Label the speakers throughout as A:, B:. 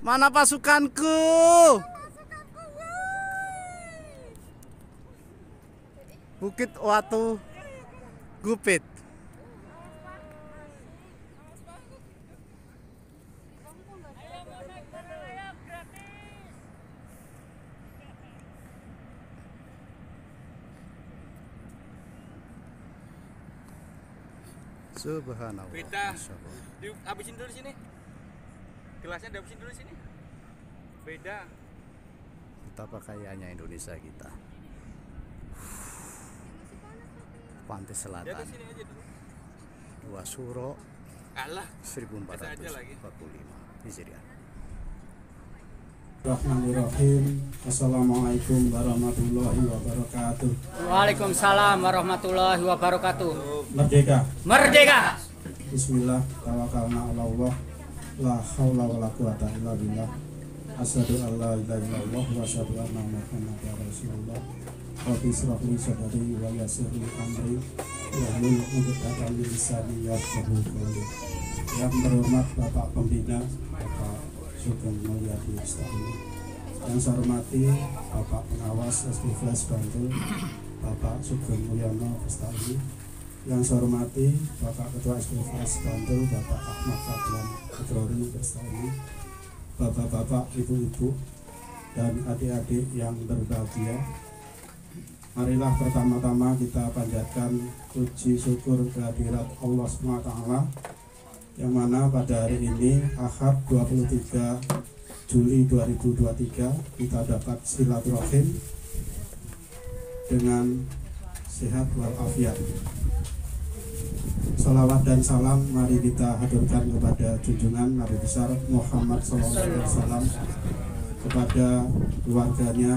A: Mana pasukanku? Bukit Watu Gupit. Subhanallah.
B: Beda. Dihabisin dulu sini. Gelasnya dihabisin dulu sini. Beda.
A: Betapa kayanya Indonesia kita. Pantai Selatan.
B: Sini aja dulu.
A: 2 Suro.
B: Alah.
A: 1445 Hijriah.
C: Bismillahirrahmanirrahim. Assalamualaikum warahmatullahi wabarakatuh.
D: Waalaikumsalam warahmatullahi wabarakatuh.
C: Merdeka.
D: Merdeka.
C: Bismillah, tawakkalna 'ala Allah. La haula wala quwata illa billah. Asyhadu an la ilaha illallah wa asyhadu anna Muhammadar Rasulullah. Rabbi ishrah li sadri wa yassir li amri wahlul 'uqdatam min lisani yafqahu qawli. Yang terhormat Bapak Pembina, Bapak Sugeng Mulyadi Ustami, yang saya hormati Bapak Pengawas SD Flash Bantul, Bapak Sugeng Mulyono Ustami, yang saya hormati Bapak Ketua SD Flash Bantul, Bapak Ahmad Fadlan Abrori Ustami, Bapak-bapak, ibu-ibu, dan adik-adik yang berbahagia. Marilah pertama-tama kita panjatkan puji syukur kehadirat Allah SWT, yang mana pada hari ini Ahad 23 Juli 2023 kita dapat silaturahim dengan sehat walafiat. Salawat dan salam mari kita haturkan kepada junjungan Nabi besar Muhammad SAW, kepada keluarganya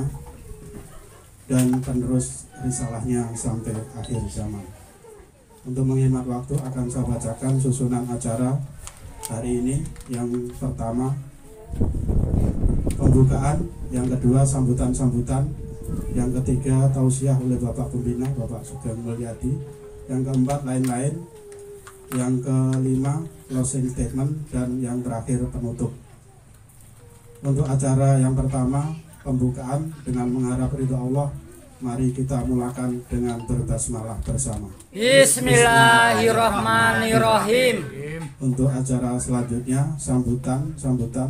C: dan penerus risalahnya sampai akhir zaman. Untuk menghemat waktu akan saya bacakan susunan acara hari ini. Yang pertama pembukaan, yang kedua sambutan-sambutan, yang ketiga tausiah oleh Bapak Pembina Bapak Sugeng Mulyadi, yang keempat lain-lain, yang kelima closing statement, dan yang terakhir penutup. Untuk acara yang pertama pembukaan dengan mengharap ridho Allah, mari kita mulakan dengan berbasmalah bersama.
D: Bismillahirrahmanirrahim.
C: Untuk acara selanjutnya sambutan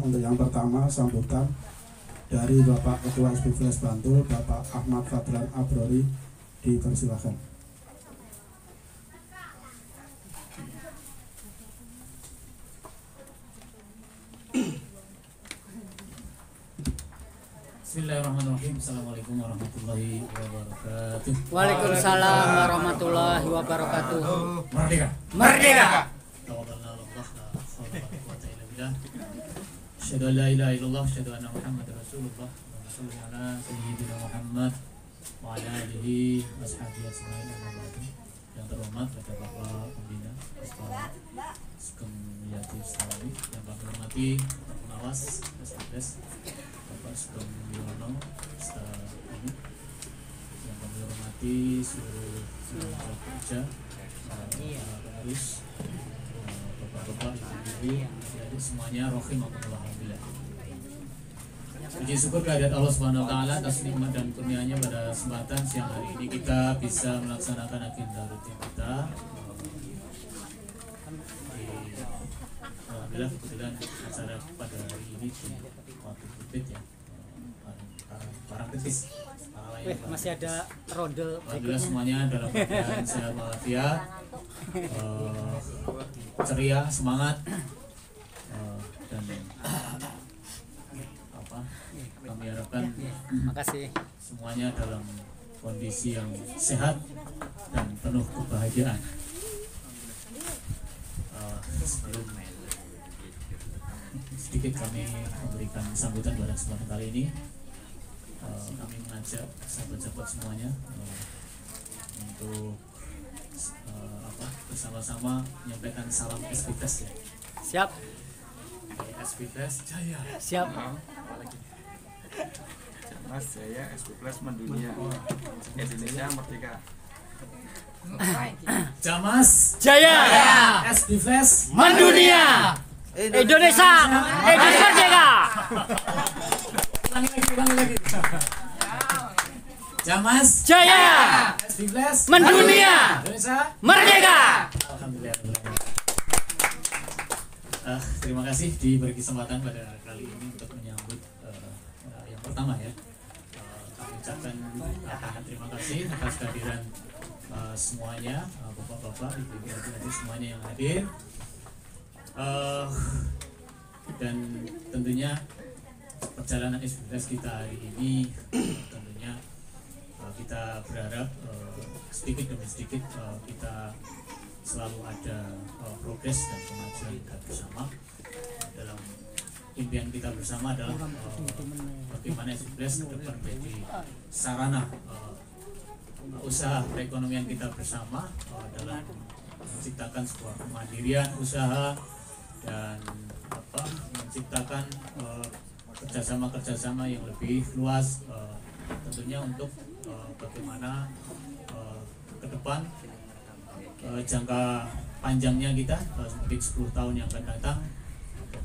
C: untuk yang pertama sambutan dari Bapak Ketua SD Flash Bantul, Bapak Ahmad Fadlan Abrori, dipersilakan.
E: Bismillahirrahmanirrahim. Assalamualaikum warahmatullahi wabarakatuh.
D: Waalaikumsalam warahmatullahi wabarakatuh.
E: Merdeka.
D: Merdeka.
E: Tawakkalna 'ala Allah, la haula wala quwwata illa billah. Asyhadu an la ilaha illallah, asyhadu anna Muhammadar Rasulullah. Allahumma shalli ala sayyidina Muhammad wa ala alihi washabihi ajmain. Yang terhormat Bapak Pembina Bapak Sugeng Mulyadi Ustami, yang kami hormati Bapak Pengawas SDPS Bapak Sugeng Mulyono Ustami, yang kami hormati seluruh kerja, para pengurus, bapak-bapak, ibu-ibu, adik-adik semuanya, rahimakumullah. Alhamdulillah. Puji syukur kehadirat Allah Subhanahu wa taala atas nikmat dan kurnianya pada kesempatan siang hari ini kita bisa melaksanakan agenda rutin kita. Alhamdulillah kebetulan acara pada hari ini di Watu Gupit ya. Parang Tetis.
D: Masih ada ronde.
E: Alhamdulillah semuanya dalam keadaan sehat walafiat, ceria, semangat, dan kami harapkan
D: Makasih.
E: semuanya dalam kondisi yang sehat dan penuh kebahagiaan. Sebelum sedikit kami memberikan sambutan pada kesempatan kali ini, kami mengajak sahabat-sahabat semuanya untuk bersama-sama menyampaikan salam SPFest ya.
D: Siap.
E: SPFest Jaya.
D: Siap.
B: Mas Jaya SPFest mendunia. Indonesia merdeka.
E: Jamas
D: Jaya.
E: SPFest
D: Mendunia. Indonesia merdeka.
E: Jamas
D: Jaya
E: S15
D: mendunia
E: Indonesia
D: merdeka.
E: Alhamdulillah. Terima kasih diberi kesempatan pada kali ini untuk menyambut yang pertama ya. Kami ucapkan terima kasih atas kehadiran semuanya, bapak-bapak, ibu-ibu, adik-adik semuanya yang hadir. Dan tentunya perjalanan S15 kita hari ini tentunya kita berharap sedikit demi sedikit kita selalu ada progres dan kemajuan kita bersama. Dalam impian kita bersama adalah bagaimana S15 ke depan menjadi sarana usaha perekonomian kita bersama dalam menciptakan sebuah kemandirian usaha dan menciptakan kerjasama yang lebih luas, tentunya untuk bagaimana ke depan jangka panjangnya kita mungkin 10 tahun yang akan datang,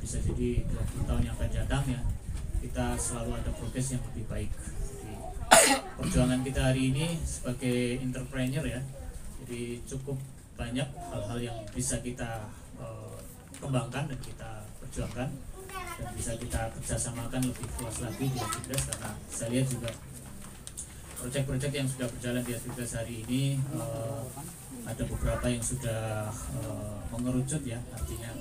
E: bisa jadi 20 tahun yang akan datang ya, kita selalu ada progres yang lebih baik. Jadi, perjuangan kita hari ini sebagai entrepreneur ya, jadi cukup banyak hal-hal yang bisa kita kembangkan dan kita perjuangkan dan bisa kita kerjasamakan lebih luas lagi di S15, karena saya lihat juga proyek-proyek yang sudah berjalan di S15 hari ini ada beberapa yang sudah mengerucut ya, artinya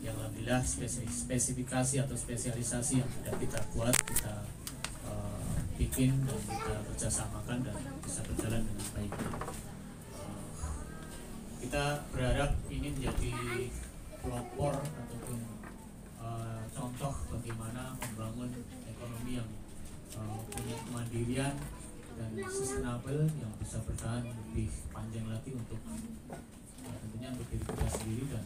E: yang alhamdulillah spesifikasi atau spesialisasi yang sudah kita buat, kita bikin dan kita kerjasamakan dan bisa berjalan dengan baik. Kita berharap ini menjadi pelopor ataupun contoh bagaimana membangun ekonomi yang punya kemandirian dan sustainable yang bisa bertahan lebih panjang lagi untuk tentunya untuk diri kita sendiri, dan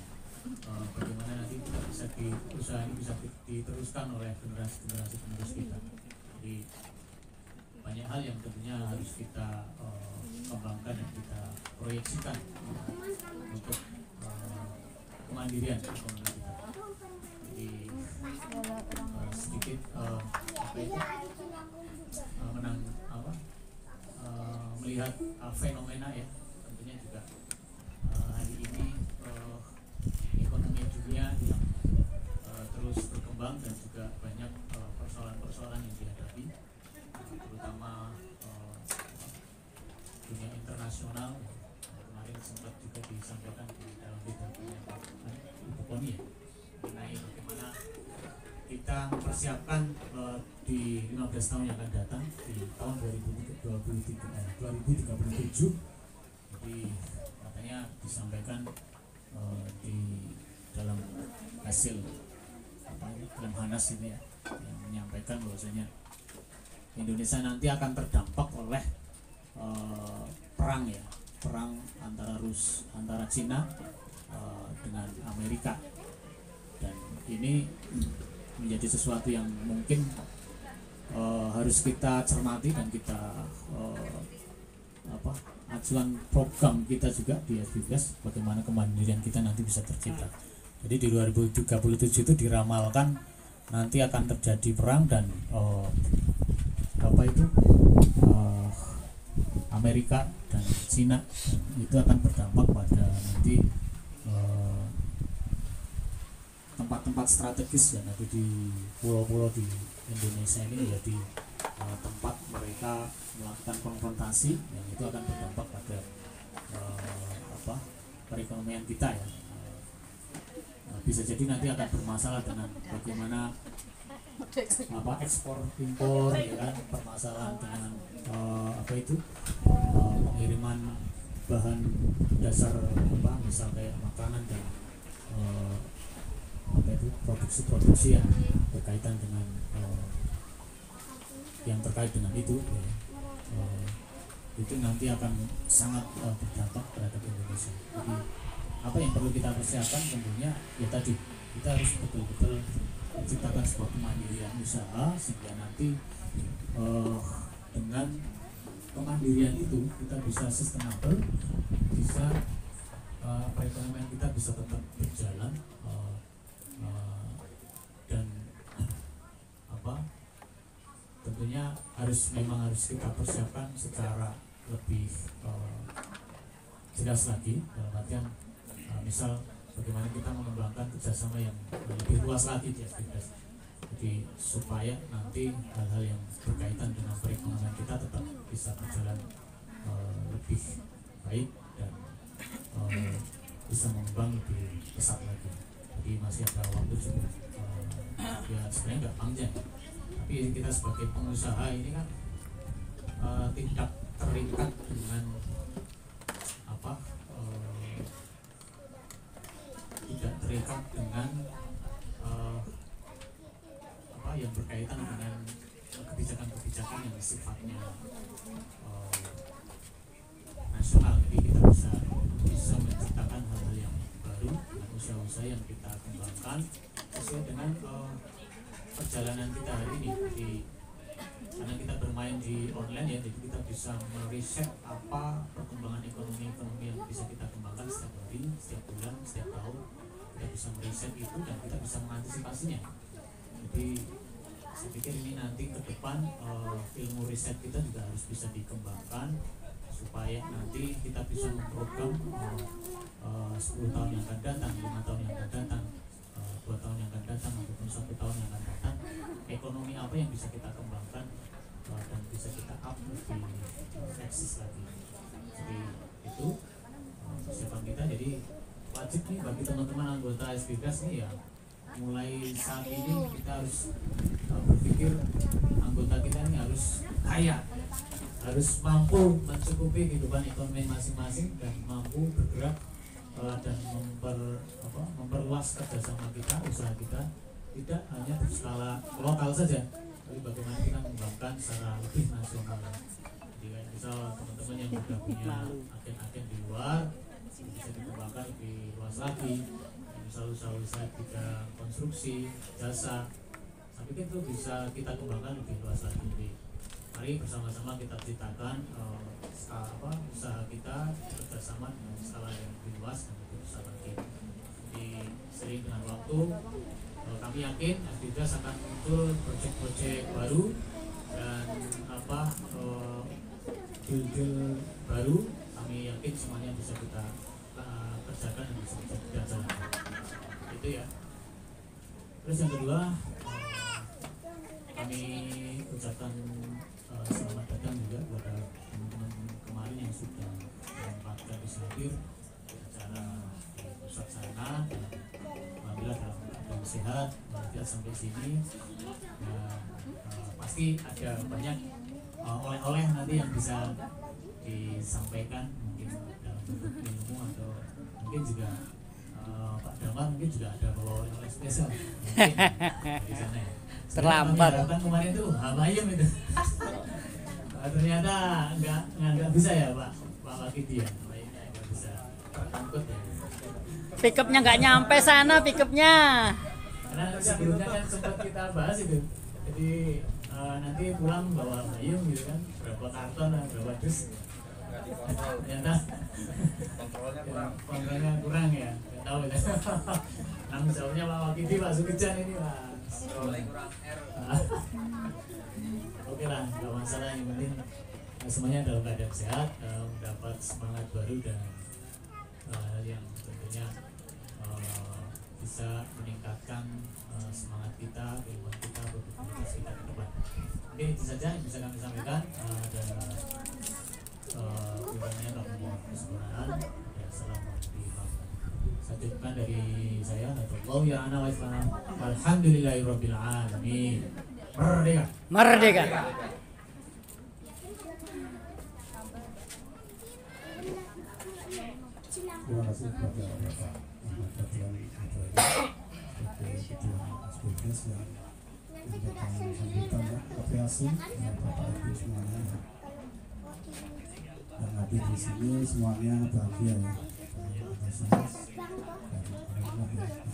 E: bagaimana nanti kita bisa usaha ini bisa diteruskan oleh generasi penerus kita. Jadi banyak hal yang tentunya harus kita kembangkan dan kita proyeksikan untuk kemandirian ekonomi kita. Jadi sedikit melihat fenomena ya, tentunya juga hari ini ekonomi dunia yang terus berkembang dan juga banyak persoalan-persoalan yang dihadapi, terutama dunia internasional. Kemarin sempat juga disampaikan di dalam pidatonya Pak Ibu Koni ya, mengenai bagaimana kita mempersiapkan di 15 tahun yang akan datang di tahun 2037. Jadi katanya disampaikan di dalam hasil dalam Hanas ini ya, yang menyampaikan bahwasanya Indonesia nanti akan terdampak oleh perang ya, perang antara Cina dengan Amerika, dan ini menjadi sesuatu yang mungkin harus kita cermati dan kita acuan program kita juga di S15, bagaimana kemandirian kita nanti bisa tercipta. Jadi di 2037 itu diramalkan nanti akan terjadi perang dan Amerika dan Cina, dan itu akan berdampak pada nanti tempat-tempat strategis ya, nanti di pulau-pulau di Indonesia ini menjadi tempat mereka melakukan konfrontasi, yang itu akan berdampak pada perekonomian kita ya. Bisa jadi nanti akan bermasalah dengan bagaimana ekspor impor ya kan, permasalahan dengan pengiriman bahan dasar misal kayak makanan dan produksi yang berkaitan dengan yang terkait dengan itu ya. Itu nanti akan sangat berdampak terhadap Indonesia. Jadi apa yang perlu kita persiapkan tentunya ya tadi, kita harus betul-betul menciptakan sebuah kemandirian usaha sehingga nanti dengan kemandirian itu kita bisa sustainable, bisa perekonomian kita bisa tetap berjalan, dan tentunya memang harus kita persiapkan secara lebih jelas lagi, dalam artian misal bagaimana kita mengembangkan kerjasama yang lebih luas lagi di SBPS. Jadi supaya nanti hal-hal yang berkaitan dengan perekonomian kita tetap bisa berjalan lebih baik dan bisa mengembang lebih pesat lagi. Jadi masih ada waktu cukup ya sebenarnya nggak panjang, tapi kita sebagai pengusaha ini kan tidak terikat dengan tidak terikat dengan yang berkaitan dengan kebijakan-kebijakan yang sifatnya nasional. Jadi kita bisa menciptakan hal-hal yang baru dengan usaha-usaha yang kita kembangkan sesuai dengan perjalanan kita hari ini. Jadi karena kita bermain di online ya, jadi kita bisa meriset apa perkembangan ekonomi yang bisa kita kembangkan setiap hari, setiap bulan, setiap tahun. Kita bisa meriset itu dan kita bisa mengantisipasinya. Jadi saya pikir ini nanti ke depan ilmu riset kita juga harus bisa dikembangkan supaya nanti kita bisa memprogram 10 tahun yang akan datang, 5 tahun yang akan datang, 2 tahun yang akan datang, ataupun 1 tahun yang akan datang, ekonomi apa yang bisa kita kembangkan dan bisa kita up lebih eksis lagi. Jadi itu persiapan kita. Jadi wajib nih bagi teman-teman anggota SBPS nih ya, mulai saat ini kita harus berpikir anggota kita ini harus kaya, harus mampu mencukupi kehidupan ekonomi masing-masing dan mampu bergerak dan memperluas kerjasama kita, usaha kita tidak hanya berskala lokal saja, tapi bagaimana kita mengembangkan secara lebih nasional. Jadi misal teman-teman yang sudah punya agen-agen di luar bisa dikembangkan lebih luas lagi. Misal usaha-usaha bidang konstruksi, jasa, saya pikir itu bisa kita kembangkan lebih luas lagi. Jadi mari bersama-sama kita ciptakan usaha kita bersama dengan skala yang lebih luas dan lebih besar lagi. Jadi sering dengan waktu kami yakin SBPS akan muncul proyek-proyek baru dan deal-deal baru. Kami yakin semuanya bisa kita kerjakan dan bisa kita jalankan. Itu ya. Terus yang kedua, kami ucapkan selamat datang juga kepada teman-teman kemarin yang sudah menyempatkan bisa hadir di acara di pusat sana, dan alhamdulillah dalam keadaan sehat kita sampai sini. Dan pasti ada banyak oleh-oleh nanti yang bisa disampaikan, mungkin dalam bentuk ilmu atau mungkin juga Pak Damar mungkin juga ada bawa oleh spesial mungkin di sana ya.
D: Terlambat.
E: Kemarin itu habayem itu. Ternyata nggak bisa ya Pak Wakiti ya, nggak bisa, takut ya.
D: Pickupnya nggak nyampe sana pickupnya.
E: Karena sebelumnya kan sempat kita bahas itu. Jadi nanti pulang bawa payung gitu kan, berapa karton, berapa dus. Ternyata kontrolnya kurang ya, nggak tahu ya. Tanggung jawabnya Pak Wakiti, Pak Sukijan ini Pak. Kontrolnya kurang Oke lah, nggak masalah, yang penting semuanya dalam keadaan sehat, mendapat semangat baru dan yang tentunya bisa meningkatkan semangat kita, keilmuan kita, produktivitas kita ke depan. Oke, itu saja yang bisa kami sampaikan. Dan kurangnya kami mohon kesempurnaan. Assalamualaikum. Saya cukupkan dari saya. Allah ya ana wa islam. Alhamdulillahirabbil alamin. Merdeka.
D: Merdeka.
C: Terima kasih kepada Bapak Ahmad Dahlan sebagai Ketua SBPS yang memberikan sambutan ya, apresiasi Bapak Ibu semuanya ya. Dan hadir di sini semuanya bahagia ya. Antusias dan alhamdulillah ya.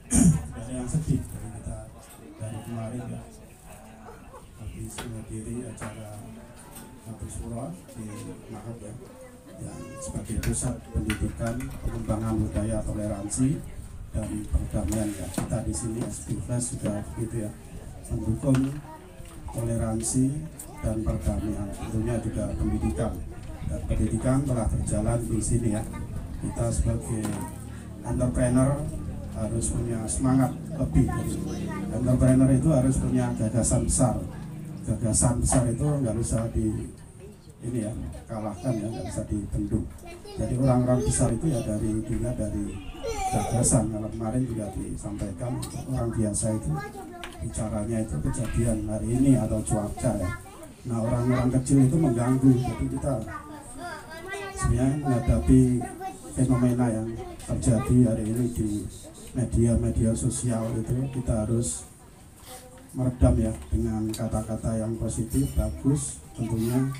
C: Tidak ada yang sedih dari kita dari kemarin ya. Habis menghadiri acara Mabes Pura di Mahat ya, yang sebagai pusat pendidikan, pengembangan budaya toleransi dan perdamaian ya. Kita di sini SBPS sudah begitu ya, mendukung toleransi dan perdamaian. Tentunya juga pendidikan. Dan pendidikan telah berjalan di sini ya. Kita sebagai entrepreneur harus punya semangat lebih. Entrepreneur itu harus punya gagasan besar. Gagasan besar itu nggak bisa kalahkan ya, nggak bisa dibendung. Jadi orang-orang besar itu ya dari gagasan. Kalau kemarin juga disampaikan, orang biasa itu bicaranya itu kejadian hari ini atau cuaca ya. Nah, orang-orang kecil itu mengganggu. Jadi kita sebenarnya menghadapi fenomena yang terjadi hari ini di media sosial itu, kita harus meredam ya dengan kata-kata yang positif, bagus, tentunya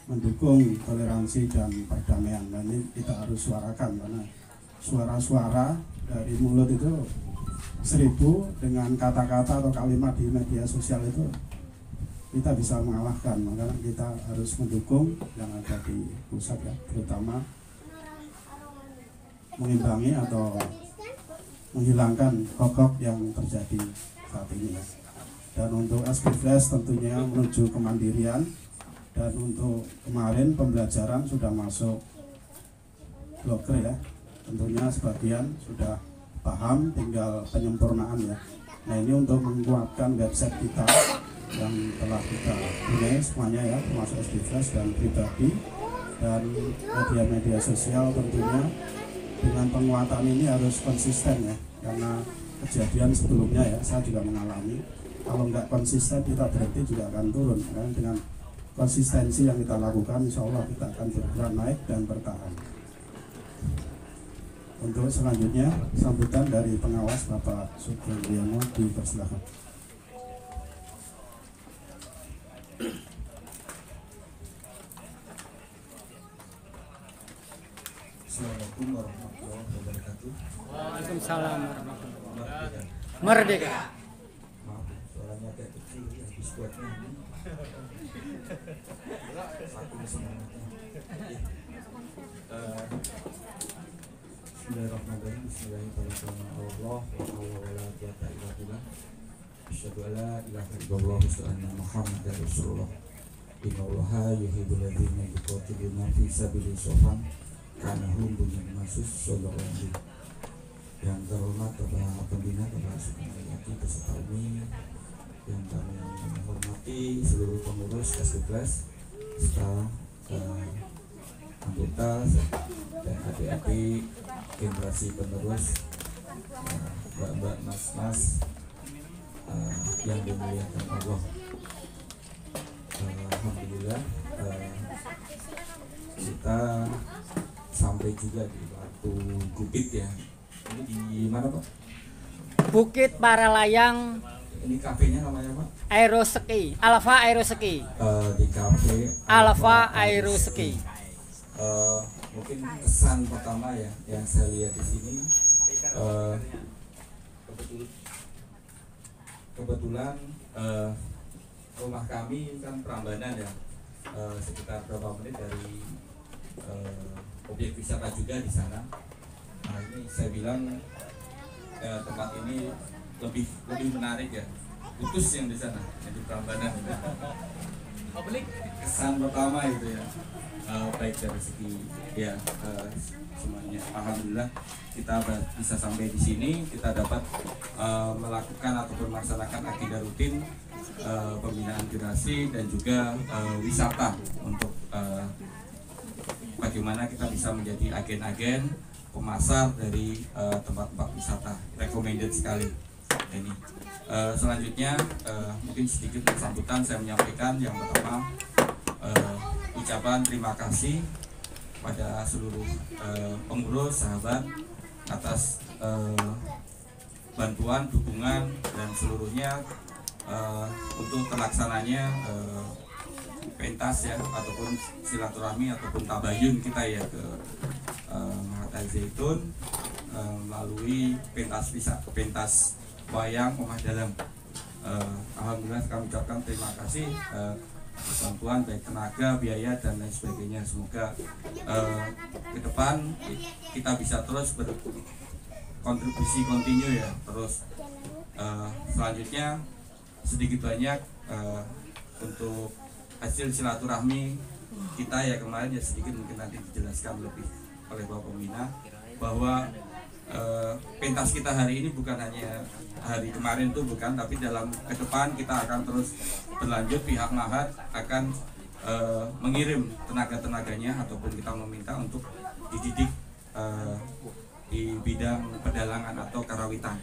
C: mendukung toleransi dan perdamaian. Dan ini kita harus suarakan, karena suara-suara dari mulut itu 1000, dengan kata-kata atau kalimat di media sosial itu kita bisa mengalahkan. Maka kita harus mendukung yang ada di pusat ya, terutama mengimbangi atau menghilangkan hok-hok yang terjadi saat ini ya. Dan untuk SPFlash tentunya menuju kemandirian, dan untuk kemarin pembelajaran sudah masuk blogger ya, tentunya sebagian sudah paham, tinggal penyempurnaan ya. Nah, ini untuk menguatkan website kita yang telah kita punya semuanya ya, termasuk SPFlash dan pribadi dan media-media sosial. Tentunya dengan penguatan ini harus konsisten ya, karena kejadian sebelumnya ya, saya juga mengalami, kalau nggak konsisten kita berhenti juga akan turun. Karena dengan konsistensi yang kita lakukan, insya Allah kita akan bergerak naik dan bertahan. Untuk selanjutnya sambutan dari pengawas Bapak Supriyono, dipersilakan.
F: Assalamualaikum warahmatullahi wabarakatuh.
D: Waalaikumsalam warahmatullahi wabarakatuh. Merdeka.
F: Maaf, suaranya agak kecil, habis kuatnya. Aku semangatnya. Bismillahirrahmanirrahim. Bismillahirrahmanirrahim. Asyhadu an la ilaha illallah wa asyhadu anna Muhammadar Rasulullah. Innallaha yuhibbul ladzina yuqatiluna fi sabilihi saffan karena bunyi masus sallallahu. Yang terhormat Bapak Pembina, Bapak Sukamayati beserta Umi, yang kami hormati seluruh pengurus SPFlash, staf, anggota dan adik-adik generasi penerus, mbak-mbak, mas-mas yang dimuliakan Allah. Alhamdulillah kita sampai juga di Batu Gupit ya. Ini di mana Pak?
D: Bukit Paralayang.
F: Ini kafenya namanya Pak?
D: Aeroski, Alfa Aeroski.
F: Di kafe
D: Alfa Aeroski.
F: Mungkin kesan pertama ya yang saya lihat di sini, kebetulan rumah kami kan Prambanan ya, sekitar berapa menit dari objek wisata juga di sana. Nah, ini saya bilang tempat ini lebih menarik ya, Kudus yang di sana, yang di Prambanan itu. Kesan pertama itu ya, baik dari segi ya semuanya. Alhamdulillah kita bisa sampai di sini, kita dapat melakukan ataupun melaksanakan agenda rutin pembinaan generasi dan juga wisata untuk bagaimana kita bisa menjadi agen-agen pemasar dari tempat-tempat wisata. Recommended sekali ini. Selanjutnya mungkin sedikit sambutan saya menyampaikan. Yang pertama, ucapan terima kasih pada seluruh pengurus, sahabat atas bantuan, dukungan dan seluruhnya untuk terlaksananya pentas ya, ataupun silaturahmi ataupun tabayun kita ya ke Mahat Al-Zaitun melalui pentas wayang Omah Dalam. Alhamdulillah kami ucapkan terima kasih bantuan baik tenaga, biaya dan lain sebagainya. Semoga ke depan kita bisa terus berkontribusi kontinu ya terus. Selanjutnya sedikit banyak untuk hasil silaturahmi kita ya kemarin, ya sedikit mungkin nanti dijelaskan lebih oleh Bapak Pembina bahwa pentas kita hari ini bukan hanya hari kemarin tuh bukan, tapi dalam ke depan kita akan terus berlanjut. Pihak Mahat akan mengirim tenaga-tenaganya ataupun kita meminta untuk dididik di bidang pedalangan atau karawitan.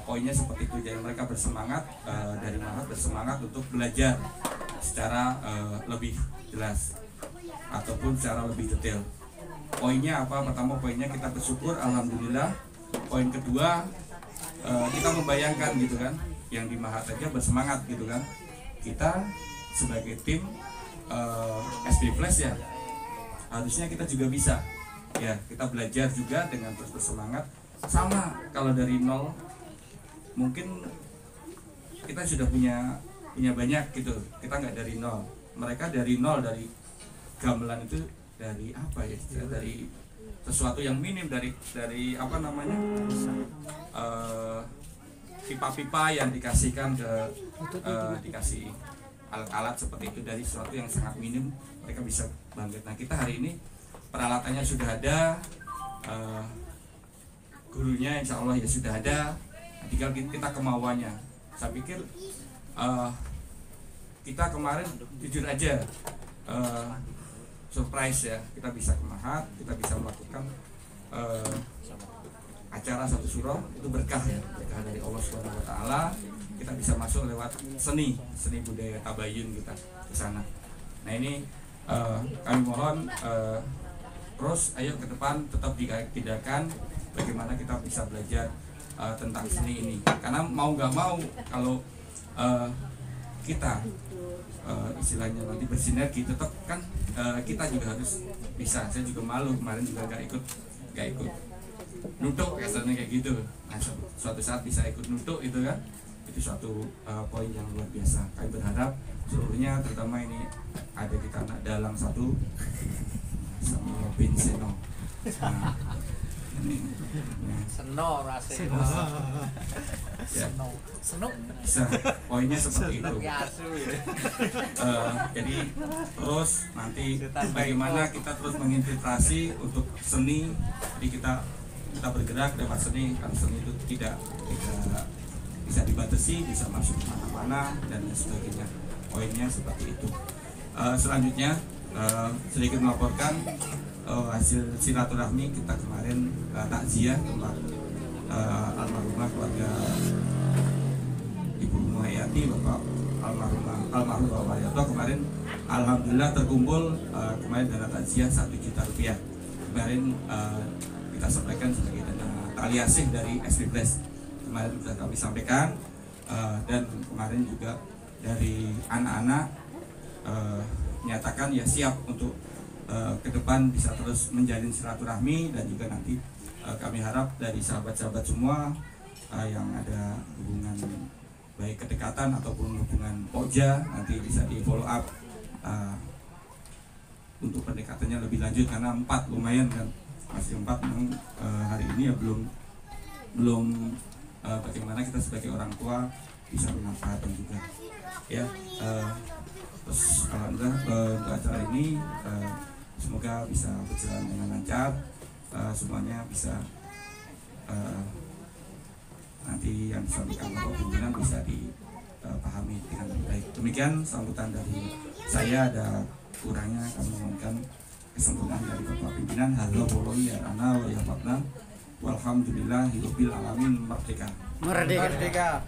F: Poinnya seperti itu, jadi mereka bersemangat, dari Mahat bersemangat untuk belajar secara lebih jelas ataupun secara lebih detail. Poinnya apa? Pertama poinnya kita bersyukur, alhamdulillah. Poin kedua kita membayangkan gitu kan, yang di Mahat aja bersemangat gitu kan. Kita sebagai tim SD Flash ya harusnya kita juga bisa ya, kita belajar juga dengan terus bersemangat. Sama kalau dari nol mungkin kita sudah punya banyak gitu, kita nggak dari nol, mereka dari nol, dari gamelan itu dari apa ya, dari sesuatu yang minim, dari apa namanya, pipa-pipa yang dikasihkan ke dikasih alat-alat seperti itu, dari sesuatu yang sangat minim mereka bisa bangkit. Nah kita hari ini peralatannya sudah ada, gurunya insya Allah ya sudah ada, tinggal kita kemauannya. Saya pikir kita kemarin jujur aja surprise ya, kita bisa ke Mahat, kita bisa melakukan acara satu surah, itu berkah ya, berkah dari Allah Subhanahu Wa Taala. Kita bisa masuk lewat seni budaya tabayun kita ke sana. Nah ini kami mohon terus ayo ke depan tetap ditidakkan bagaimana kita bisa belajar tentang seni ini, karena mau nggak mau kalau kita istilahnya nanti bersinergi tetap kan kita juga harus bisa. Saya juga malu kemarin juga nggak ikut nutuk kasarnya kayak gitu. Nah suatu saat bisa ikut nutuk itu kan, itu suatu poin yang luar biasa. Kami berharap seluruhnya, terutama ini ada kita anak dalang satu sama Robin Seno. Nah, ini
B: Seno rasanya.
F: ya,
B: Seno.
F: bisa poinnya seperti itu. Jadi terus nanti bagaimana kita terus menginfiltrasi untuk seni. Jadi kita bergerak lewat seni, karena seni itu tidak bisa dibatasi, bisa masuk kemana-mana dan lain sebagainya. Poinnya seperti itu. Selanjutnya sedikit melaporkan hasil silaturahmi kita kemarin, takziah tempat almarhumah keluarga Ibu Muhayyati, Bapak almarhum Bapak Yato. Kemarin alhamdulillah terkumpul kemarin dana takziah 1 juta rupiah. Kemarin kita sampaikan sebagai dana tali asih dari SD Blast. Kemarin sudah kami sampaikan, dan kemarin juga dari anak-anak menyatakan ya siap untuk ke depan bisa terus menjalin silaturahmi, dan juga nanti kami harap dari sahabat-sahabat semua yang ada hubungan baik kedekatan ataupun hubungan poja nanti bisa di follow up untuk pendekatannya lebih lanjut, karena 4 lumayan kan, masih 4 memang hari ini ya belum bagaimana kita sebagai orang tua bisa memanfaatkan juga ya. Terus alhamdulillah untuk acara ini semoga bisa berjalan dengan lancar, semuanya bisa nanti yang disampaikan Bapak Pimpinan bisa dipahami dengan baik. Demikian sambutan dari saya, ada kurangnya kami mohonkan kesempurnaan dari Bapak Pimpinan. Halo boloi ya ana wa ya fatna walhamdulillahirabbil alamin. Merdeka.
D: Merdeka.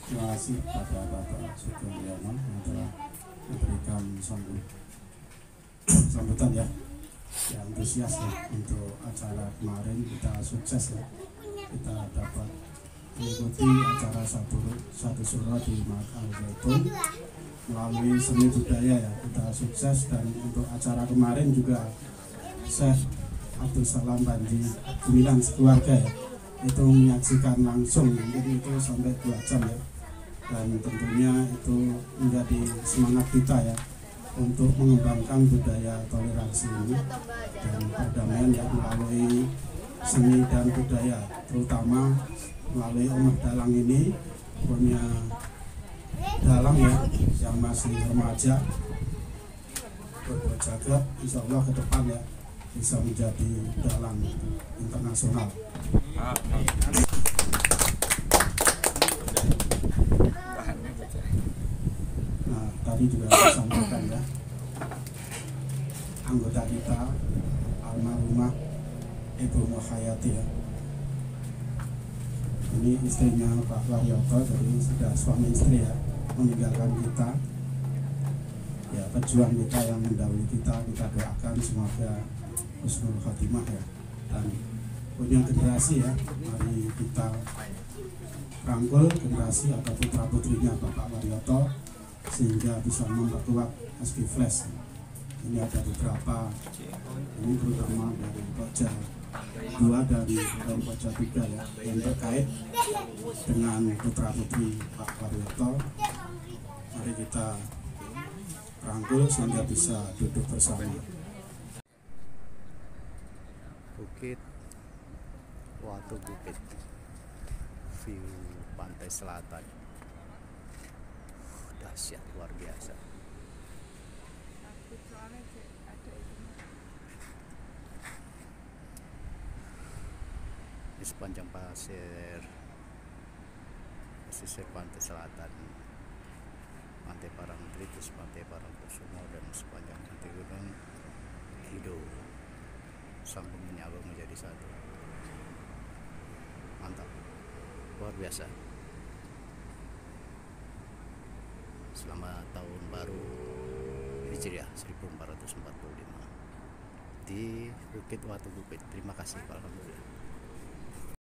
C: Terima kasih kepada Bapak Sugiyarno yang telah memberikan sambutan ya, antusias ya untuk acara kemarin. Kita sukses ya, kita dapat mengikuti acara satu surah di Mahat Al Zaitun melalui seni budaya ya, kita sukses. Dan untuk acara kemarin juga Syekh Abdul Salam Panji Gumilang sekeluarga ya, itu menyaksikan langsung, mungkin itu sampai 2 jam ya, dan tentunya itu menjadi semangat kita ya untuk mengembangkan budaya toleransi ini dan perdamaian ya melalui seni dan budaya, terutama melalui omah dalang ini punya dalang ya yang masih remaja berbuat jaga, insya Allah ke depan ya bisa menjadi dalang internasional. Nah, tadi juga disampaikan ya, anggota kita almarhumah Ibu Muhayati ya. Ini istrinya Pak Waryoto, jadi sudah suami istri ya, meninggalkan kita. Ya, pejuang kita yang mendahului kita doakan semoga husnul khotimah ya. Dan punya generasi ya, mari kita rangkul generasi atau putra putrinya Bapak Waryoto sehingga bisa memperkuat Aski Flash. Ini ada beberapa, ini terutama dari Pokja 2 dan Pokja 3 ya, yang terkait dengan putra putri Pak Waryoto. Mari kita rangkul sehingga bisa duduk bersama.
A: Bukit Watu Bukit, view pantai selatan, dahsyat luar biasa. Di sepanjang pesisir pantai selatan, Pantai Parangtritis, Pantai Parangkusumo, dan sepanjang pantai Gunung Kidul, sambung menyambung menjadi satu. Mantap, luar biasa. Selamat tahun baru Hijriah 1445 di Bukit Watu Bukit. Terima kasih, alhamdulillah.